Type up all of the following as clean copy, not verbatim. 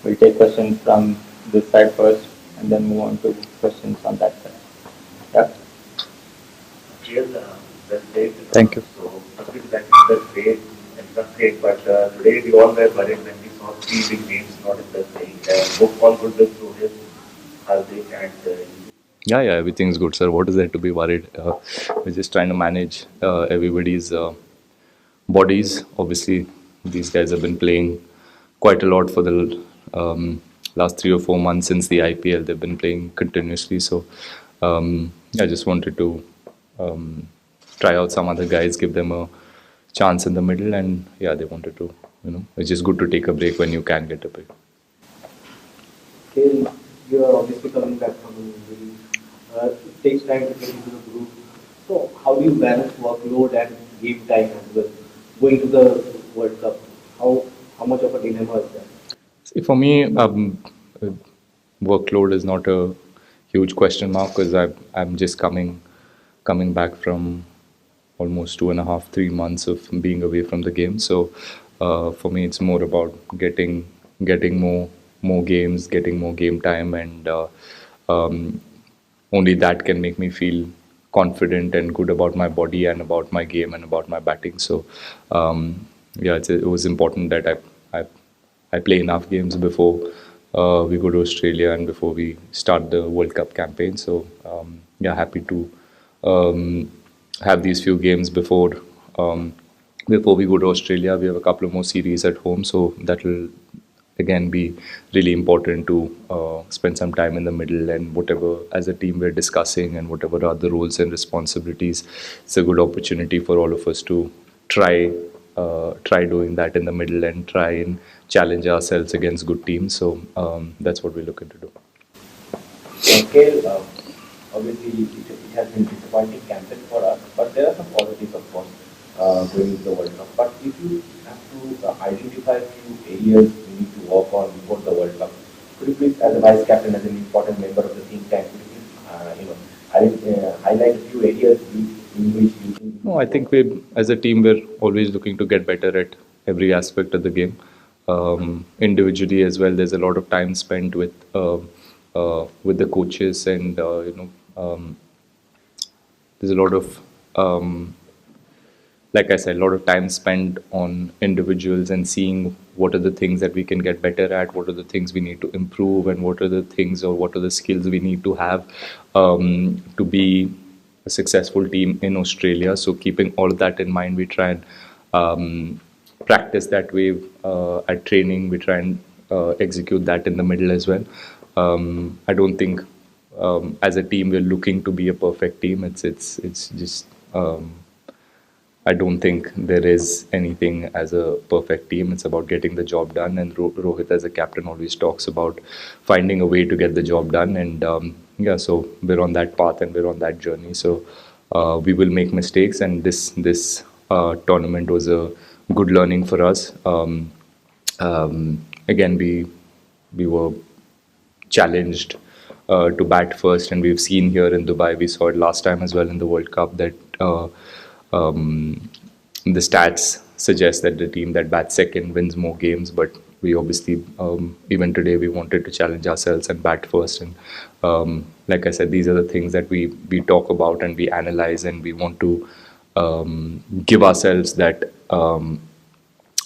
We'll take questions from this side first and then move on to questions on that side. Yeah. Yes, well said. Thank you. So, firstly, that is great and that's great, but today we all were worried when we saw three big names not in the playing. Hope all good with Rohit, Hardik, and Yeah, everything's good, sir. What is there to be worried? We're just trying to manage everybody's bodies. Obviously, these guys have been playing quite a lot for the last 3 or 4 months since the IPL. They've been playing continuously. So, I just wanted to try out some other guys, give them a chance in the middle, and yeah, they wanted to. It's just good to take a break when you can get a break. Kale, you are obviously coming back from an injury. It takes time to get into the group. So, how do you balance workload and game time as well? Going to the World Cup, how much of a dilemma is that? See, for me, uh, workload is not a huge question mark because I'm just coming back from almost 2.5, 3 months of being away from the game. So for me, it's more about getting more games, getting more game time, and um, only that can make me feel confident and good about my body and about my game and about my batting. So yeah, it was important that I I play enough games before we go to Australia and before we start the World Cup campaign. So yeah, happy to have these few games before we go to Australia. We have a couple of more series at home, so that will again be really important to spend some time in the middle and whatever as a team we're discussing and whatever are the roles and responsibilities. It's a good opportunity for all of us to try doing that in the middle and try and challenge ourselves against good teams. So that's what we're looking to do. Kale, obviously it has been disappointing campaign for us, but there are some positives, of course, going into the World Cup. But if you have to identify a few areas you need to work on before the World Cup, could you please, as a vice captain, as an important member of the think tank, could you please, highlight a few areas in which you think you No, need I to work think we, as a team, we're always looking to get better at every aspect of the game. Individually as well, there's a lot of time spent with the coaches, and there's a lot of like I said, a lot of time spent on individuals and seeing what are the things that we can get better at, what are the things we need to improve, and what are the things or what are the skills we need to have to be a successful team in Australia. So, keeping all of that in mind, we try and practice that way at training. We try and execute that in the middle as well. I don't think as a team we're looking to be a perfect team. It's just. I don't think there is anything as a perfect team. It's about getting the job done. And Rohit, as a captain, always talks about finding a way to get the job done. And yeah, so we're on that path and we're on that journey. So we will make mistakes. And this tournament was a good learning for us. Again, we were challenged to bat first, and we've seen here in Dubai, we saw it last time as well in the World Cup that the stats suggest that the team that bats second wins more games. But we obviously, even today, we wanted to challenge ourselves and bat first. And like I said, these are the things that we talk about and we analyze, and we want to give ourselves that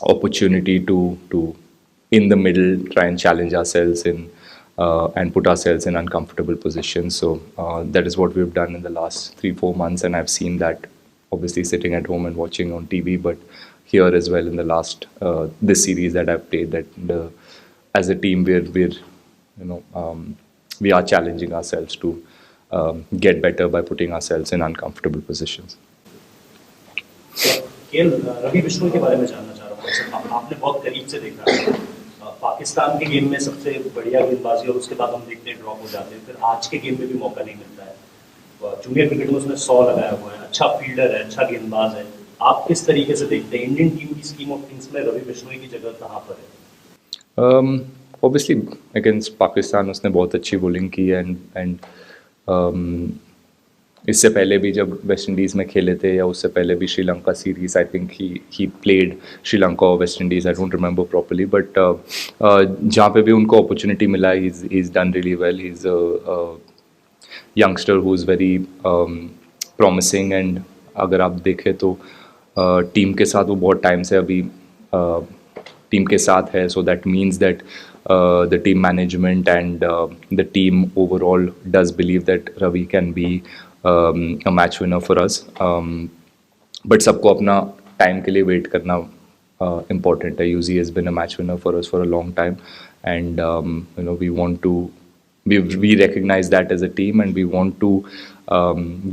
opportunity to in the middle try and challenge ourselves in and put ourselves in uncomfortable positions. So that is what we've done in the last 3 4 months, and I've seen that obviously sitting at home and watching on TV, but here as well in the last this series that I've played. That as a team we're we are challenging ourselves to get better by putting ourselves in uncomfortable positions. KL Ravi Bishnoi के बारे में जानना चाह रहा हूँ आपसे। आपने बहुत करीब से देखा है पाकिस्तान के गेम में सबसे बढ़िया गेंदबाजी और उसके बाद हम देखते हैं ड्रॉप हो जाते हैं, फिर आज के गेम में भी मौका नहीं मिलता है। जूनियर क्रिकेट में उसने 100 लगाया हुआ है, अच्छा फील्डर है, अच्छा गेंदबाज है। आप किस तरीके से देखते हैं इंडियन टीम की स्कीम ऑफ थिंग्स में रवि बिश्नोई की जगह कहाँ पर है? Obviously against Pakistan उसने बहुत अच्छी bowling की, and इससे पहले भी जब वेस्ट इंडीज़ में खेले थे या उससे पहले भी Sri Lanka series I think he played Sri Lanka और West Indies I don't remember properly but जहाँ पे भी उनको अपॉर्चुनिटी मिला he is done really well he is youngster who is very promising and अगर आप देखें तो टीम के साथ वो बहुत टाइम से अभी टीम के साथ है so that means that the team management and the team overall does believe that Ravi can be a match winner for us. But सबको अपना टाइम के लिए वेट करना important है. UZ has been a match winner for us for a long time and we want to we recognize that as a team and we want to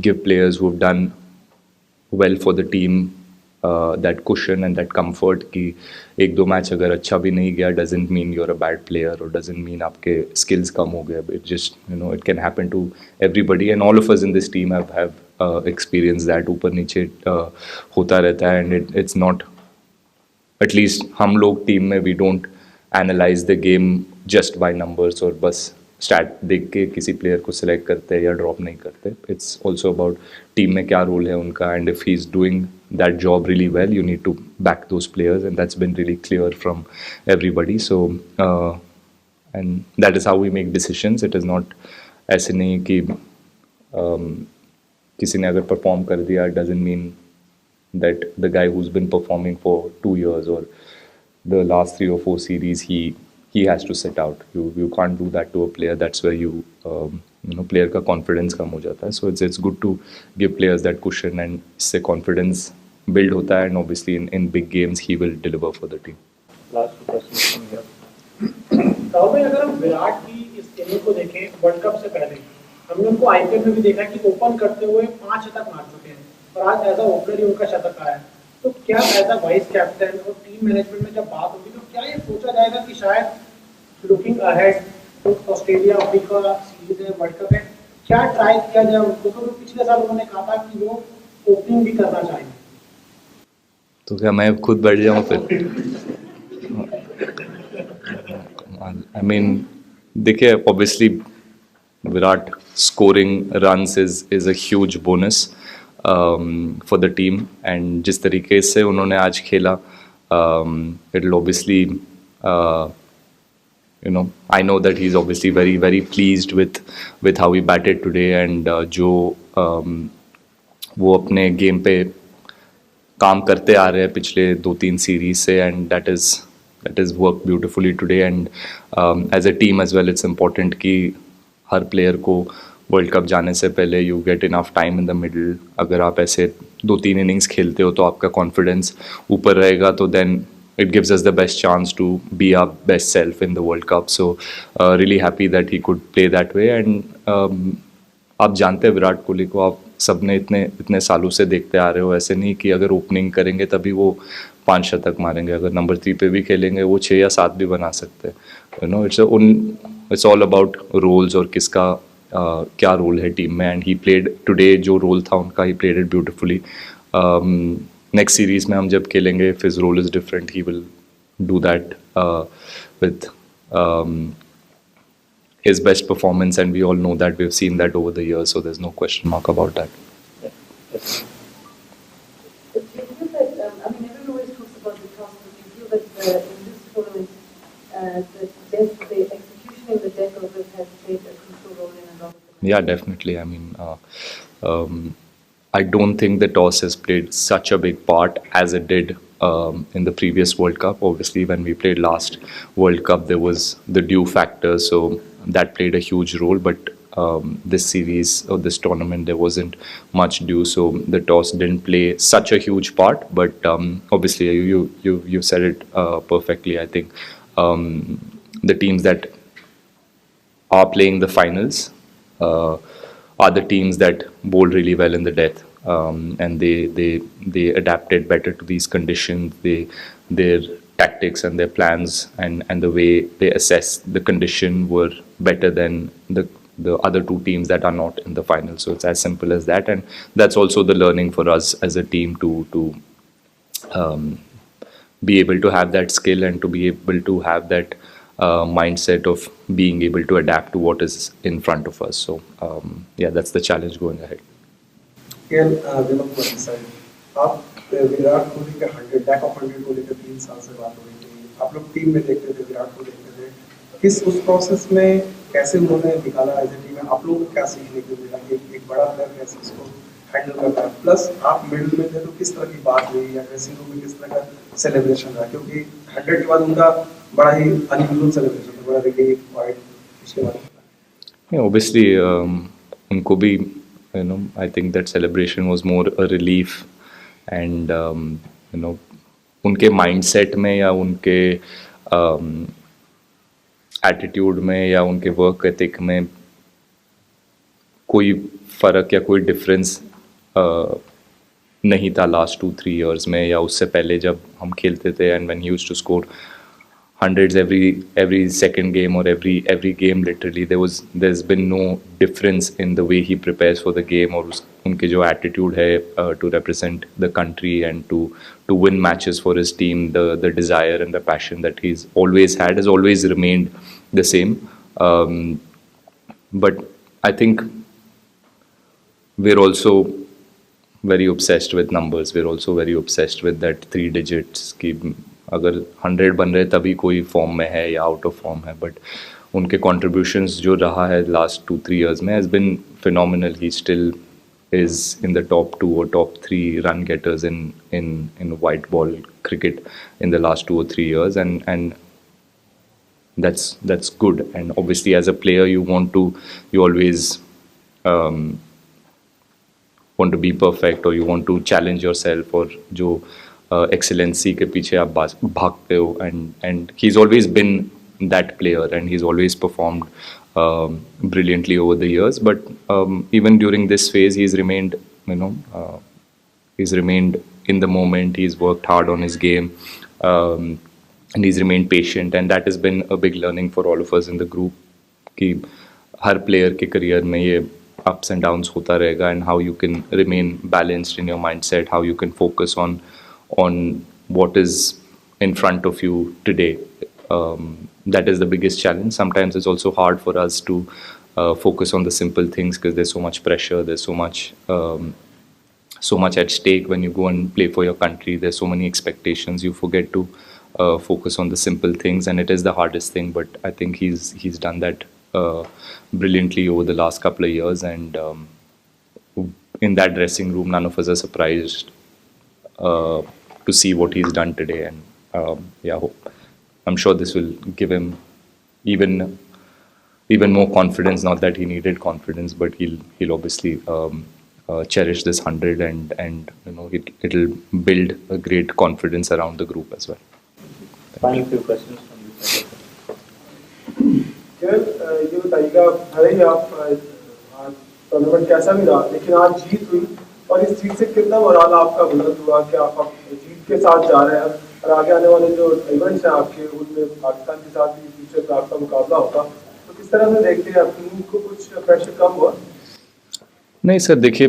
give players who have done well for the team that cushion and that comfort कि एक दो match अगर अच्छा भी नहीं गया doesn't mean you're a bad player or doesn't mean आपके skills कम हो गए. It just it can happen to everybody and all of us in this team have experienced that. ऊपर नीचे होता रहता है and it's not at least हम लोग टीम में we don't analyze the game just by numbers और बस स्टैट देख के किसी प्लेयर को सिलेक्ट करते हैं या ड्रॉप नहीं करते. इट्स ऑल्सो अबाउट टीम में क्या रोल है उनका and if he is doing that job really well you need to back those players and that's been really clear from everybody. So and that is how we make decisions. It is not ऐसे नहीं कि किसी ने अगर perform कर दिया doesn't mean that the guy who's been performing for 2 years or the last 3 or 4 series he has to sit out. You can't do that to a player. That's where you player का confidence कम हो जाता है. So it's good to give players that cushion and इससे confidence build होता है and obviously in big games he will deliver for the team. Last two questions from here. Rahul भाई अगर हम विराट की इस इनिंग को देखें वर्ल्ड कप से पहले हमने उनको आईपीएल में भी देखा कि ओपन करते हुए 5 शतक मार चुके हैं और आज एज अ ओपनर ही उनका शतक आया. तो क्या एज अ वाइस कैप्टन और टीम मैनेजमेंट में जब बात होगी तो क्या ये सोचा जाएगा कि शायद लुकिंग अहेड तो ऑस्ट्रेलिया अफ्रीका सीरीज है वर्ल्ड कप है क्या ट्राई किया जाए उनको. तो पिछले साल उन्होंने कहा था कि वो ओपनिंग भी करना चाहेंगे. तो क्या मैं खुद बैठ जाऊँ फिर? I mean, देखिए obviously Virat scoring runs is a huge bonus for the team and जिस तरीके से उन्होंने आज खेला it'll obviously I know that he's obviously very very pleased with how he batted today and जो वो अपने गेम पे काम करते आ रहे हैं पिछले 2-3 सीरीज से and that is worked beautifully today and as a team as well it's important कि हर प्लेयर को वर्ल्ड कप जाने से पहले you get enough time in the middle. अगर आप ऐसे 2-3 इनिंग्स खेलते हो तो आपका कॉन्फिडेंस ऊपर रहेगा तो then it gives us the best chance to be our best self in the World Cup. So really happy that he could play that way and आप जानते हैं विराट कोहली को आप सबने इतने सालों से देखते आ रहे हो. ऐसे नहीं कि अगर ओपनिंग करेंगे तभी वो 5 शतक मारेंगे. अगर नंबर 3 पे भी खेलेंगे वो 6 या 7 भी बना सकते हैं. इट्स ऑल अबाउट रोल्स और किसका क्या रोल है टीम में एंड ही प्लेड टुडे जो रोल था उनका he played it beautifully. Next series में हम जब खेलेंगे if his role is different he will do that with his best performance and we all know that we've seen that over the years so there's no question mark about that. Yes. Do you feel that, everyone always talks about the task, but do you feel that in this tournament, the execution in the deck of it has played a crucial role in a lot of the Yeah, definitely. I mean, I don't think the toss has played such a big part as it did in the previous World Cup. Obviously, when we played last World Cup, there was the dew factor, so that played a huge role. But this series or this tournament, there wasn't much dew, so the toss didn't play such a huge part. But obviously, you said it perfectly. I think the teams that are playing the finals are the teams that bowl really well in the death, and they adapted better to these conditions. Their tactics and their plans and the way they assess the condition were better than the other two teams that are not in the final. So it's as simple as that, and that's also the learning for us as a team to be able to have that skill and to be able to have that mindset of being able to adapt to what is in front of us. So yeah, that's the challenge going ahead. Vinod Kumar साहब, आप विराट कोहली के 100 lack of 100 को लेकर 3 साल से बात हो रही थी, आप लोग टीम में देखते थे, विराट को देखते थे, किस उस प्रोसेस में कैसे उन्होंने निकाला एज ए टीम में, आप लोगों को क्या सीखने को मिला कि एक बड़ा प्लेयर कैसे इसको हैंडल करता है, प्लस आप मिडिल में थे तो किस तरह की बात हुई या ड्रेसिंग रूम में किस तरह का सेलिब्रेशन रहा, क्योंकि 100 के बाद उनका बड़ा ही अनयूजुअल सेलिब्रेशन था, बड़ा रिलीफ वाइड उसके बाद Yeah, obviously, उनको भी, I think that celebration was more a relief, and उनके mindset में या उनके attitude में या उनके work ethic में कोई फ़र्क या कोई difference नहीं था लास्ट 2-3 years में, या उससे पहले जब हम खेलते थे, and when he used to score hundreds every second game or every game literally, there's been no difference in the way he prepares for the game, और उनके जो attitude है to represent the country and to win matches for his team, the desire and the passion that he's always had has always remained the same. But I think we're also very obsessed with numbers. We're also very obsessed with that 3 digits कि अगर 100 बन रहे तभी कोई form में है या out of form है, बट उनके कॉन्ट्रीब्यूशंस जो रहा है लास्ट 2-3 years में has been phenomenal. He still is in the top 2 or top 3 run getters in white ball cricket in the last 2 or 3 years, and that's good. And obviously as a player you always want to be perfect, or you want to challenge yourself, or जो excellency के पीछे आप भागते हो, and he's always been that player, and he's always performed brilliantly over the years. But even during this phase he's remained in the moment. He's worked hard on his game, and he's remained patient, and that has been a big learning for all of us in the group कि हर player के career में ये ups and downs होता रहेगा, and how you can remain balanced in your mindset, how you can focus on what is in front of you today. That is the biggest challenge. Sometimes it's also hard for us to focus on the simple things because there's so much pressure, there's so much at stake when you go and play for your country. There's so many expectations, you forget to focus on the simple things, and it is the hardest thing. But I think he's done that brilliantly over the last couple of years, and in that dressing room none of us are surprised to see what he's done today. And I'm sure this will give him even more confidence. Not that he needed confidence, but he'll obviously cherish this 100, and it'll build a great confidence around the group as well. Final few questions from this side. ये बताइएगा, भले ही आप आज tournament कैसा भी रहा, लेकिन आज जीत हुई, और इस जीत से कितना मोराल आपका बुलंद हुआ कि आप जीत के साथ जा रहे हैं, और आगे आने वाले जो इवेंट्स हैं आपके, उनमें पाकिस्तान के साथ भी फ्यूचर में आपका मुकाबला होगा, तो किस तरह से देखते हैं, टीम को कुछ प्रेशर कम हुआ? नहीं सर, देखिए,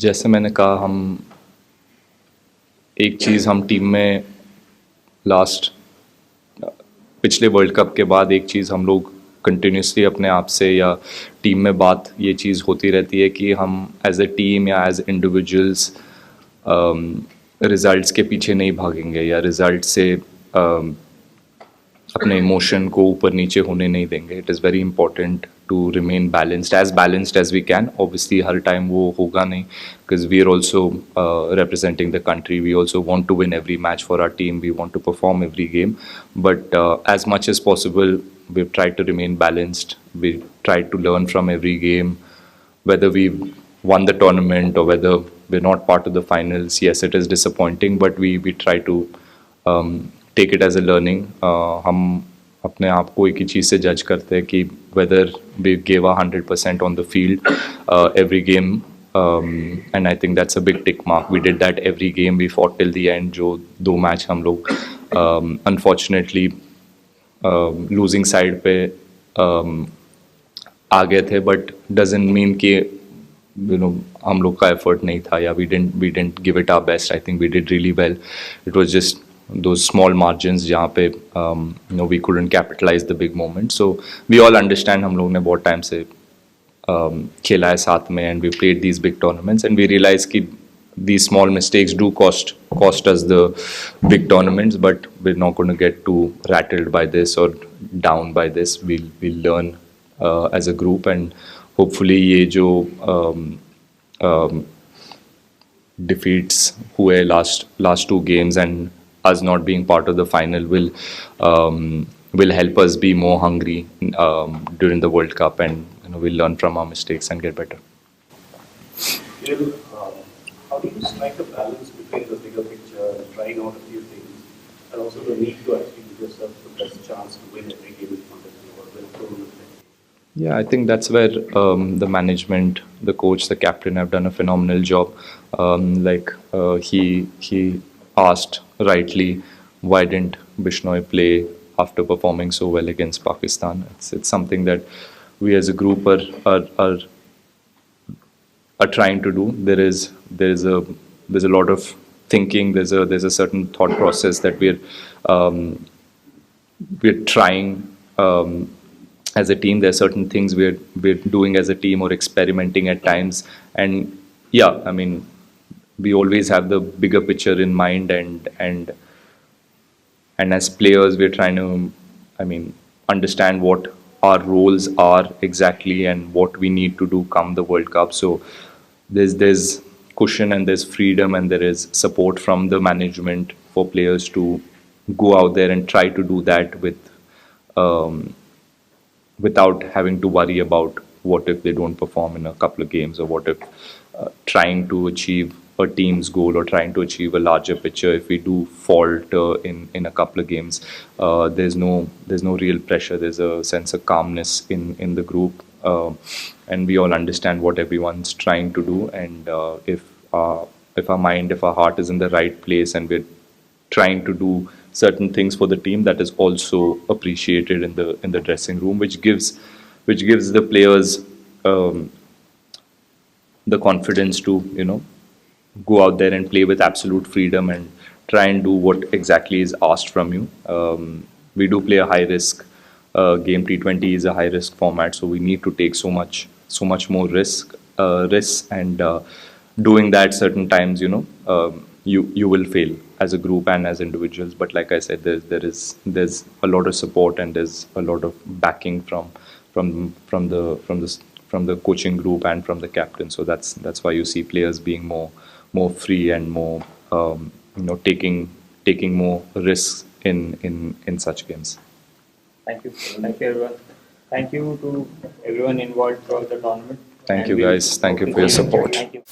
जैसे मैंने कहा, एक चीज़ हम टीम में पिछले वर्ल्ड कप के बाद एक चीज़ हम लोग कंटिन्यूसली अपने आप से या टीम में बात ये चीज़ होती रहती है कि हम एज ए टीम या एज इंडिविजुअल्स रिज़ल्ट्स के पीछे नहीं भागेंगे, या रिज़ल्ट से अपने इमोशन को ऊपर नीचे होने नहीं देंगे. It is very important to remain balanced as we can. Obviously हर टाइम वो होगा नहीं, because we are also representing the country. We also want to win every match for our team. We want to perform every game. But as much as possible, we've tried to remain balanced. We tried to learn from every game, whether we've won the tournament or whether we're not part of the finals. Yes, it is disappointing, but we try to take it as a learning. हम अपने आप को एक ही चीज़ से जज करते हैं कि whether we gave our 100% on the field every game, and I think that's a big tick mark. We did that every game. We fought till the end. जो 2 मैच हम लोग unfortunately losing side पे आ गए थे, but doesn't mean कि हम लोग का effort नहीं था, या we didn't give it our best. I think we did really well. It was just those small margins जहाँ पे we couldn't capitalize the big moment. So we all understand, हम लोग ने बहुत टाइम से खेला है साथ में, and we played these big tournaments, and we realized कि these small mistakes do cost us the big tournaments, but we're not going to get too rattled by this or down by this. We'll learn as a group, and hopefully ये जो defeats हुए last two games and us not being part of the final will help us be more hungry during the World Cup, and we'll learn from our mistakes and get better. Bill, how do you strike a balance between the bigger picture, trying out a few things, and also the need to actually give yourself the best chance to win every game in front of you or win a tournament? Yeah, I think that's where the management, the coach, the captain have done a phenomenal job. He asked rightly, why didn't Bishnoi play after performing so well against Pakistan? It's something that we as a group are trying to do. There's a lot of thinking. There's a certain thought process that we're trying. As a team, there are certain things we're doing as a team or experimenting at times, and yeah, I mean, we always have the bigger picture in mind, and as players, we're trying to, I mean, understand what our roles are exactly and what we need to do come the World Cup. So there's cushion and there's freedom and there is support from the management for players to go out there and try to do that without having to worry about what if they don't perform in a couple of games, or what if trying to achieve a team's goal or trying to achieve a larger picture, if we do falter in a couple of games, there's no real pressure. There's a sense of calmness in the group, and we all understand what everyone's trying to do, and if our mind, if our heart is in the right place and we're trying to do certain things for the team, that is also appreciated in the dressing room, which gives the players the confidence to go out there and play with absolute freedom and try and do what exactly is asked from you. We do play a high risk game. T20 is a high risk format, so we need to take so much more risk, and doing that certain times, you will fail as a group and as individuals. But like I said, there's a lot of support and there's a lot of backing from the coaching group and from the captain. So that's why you see players being more free and more taking more risks in such games. Thank you everyone. Thank you to everyone involved throughout the tournament. Thank you guys. Thank you for your support. Thank you.